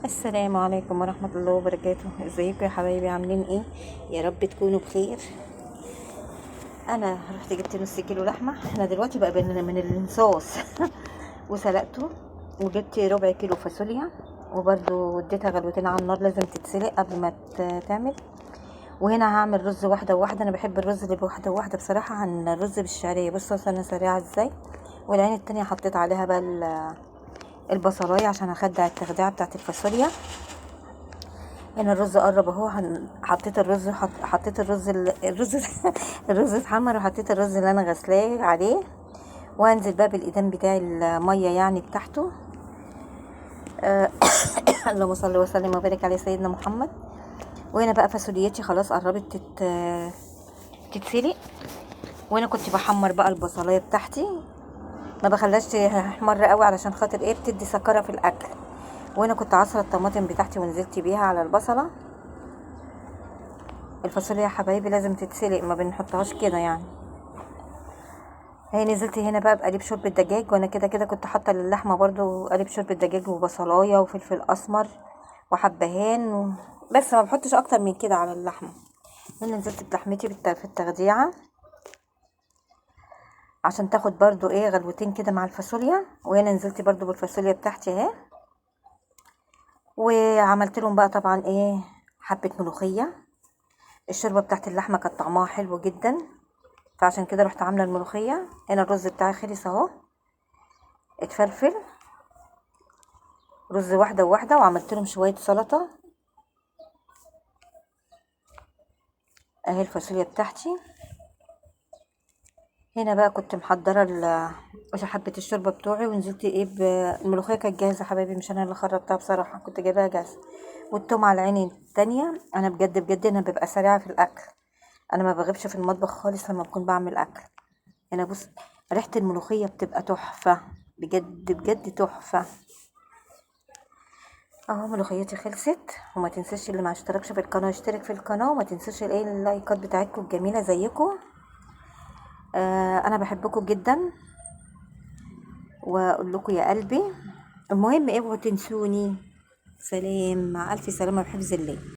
السلام عليكم ورحمة الله وبركاته. ازيكم يا حبايبي، عاملين ايه؟ يا رب تكونوا بخير. انا رحت جبت نص كيلو لحمة. احنا دلوقتي بقى من الانصاص وسلقته، وجبت ربع كيلو فاصوليا، وبرده اديتها غلوتين على النار، لازم تتسلق قبل ما تعمل. وهنا هعمل رز واحدة وواحدة. انا بحب الرز اللي بواحدة وواحدة بصراحة عن الرز بالشعرية. بصوا انا سريعة ازاي. والعين التانية حطيت عليها بقى البصلاية عشان اخدع التخديعة بتاعت الفاصوليا. هنا الرز قرب اهو. حطيت الرز حطيت الرز الرز اتحمر، وحطيت الرز اللي انا غسلاه عليه، وانزل بقى بالايدام بتاعي الميه يعني بتاعته. اللهم صل وسلم وبارك على سيدنا محمد. وهنا بقى فاصوليتي خلاص قربت تتسلق. وانا كنت بحمر بقى البصلايه بتاعتي، ما بخليهاش تحمر قوي علشان خاطر ايه، بتدي سكره في الاكل. وانا كنت عصره الطماطم بتاعتي ونزلت بيها على البصله. الفاصوليا يا حبايبي لازم تتسلق، ما بنحطهاش كده يعني. هي نزلت هنا بقى بقليب شوربة دجاج، وانا كده كده كنت حاطه للحمه برضو قليب شوربة دجاج وبصلايه وفلفل اسمر وحبهان بس ما بحطش اكتر من كده على اللحمه. هنا نزلت بلحمتي في التخديعه عشان تاخد برضو ايه غلوتين كده مع الفاصوليا. وهنا نزلت برضو بالفاصوليا بتاعتي اهي، وعملت لهم بقى طبعا ايه حبه ملوخيه. الشوربه بتاعت اللحمه كانت طعمها حلو جدا، فعشان كده رحت عامله الملوخيه. هنا الرز بتاعي خلص اهو، اتفلفل رز واحده وواحده، وعملت لهم شويه سلطه. اهي الفاصوليا بتاعتي. هنا بقى كنت محضره حبه الشوربه بتوعي، ونزلت ايه الملوخيه كانت جاهزه حبايبي، مش انا اللي خرجتها بصراحه، كنت جايباها جاهزه. والتوم على عيني التانية. انا بجد بجد انا ببقى سريعه في الاكل، انا ما بغيبش في المطبخ خالص لما بكون بعمل اكل. هنا بص، ريحه الملوخيه بتبقى تحفه، بجد بجد تحفه. اهو ملوخيتي خلصت. وما تنساش اللي ما اشتركش في القناه يشترك في القناه، وما تنساش الايه اللايكات بتاعتكم الجميله زيكم. انا بحبكم جدا، واقول لكم يا قلبي. المهم اوعوا تنسوني. سلام، مع الف سلامه وحفظ الله.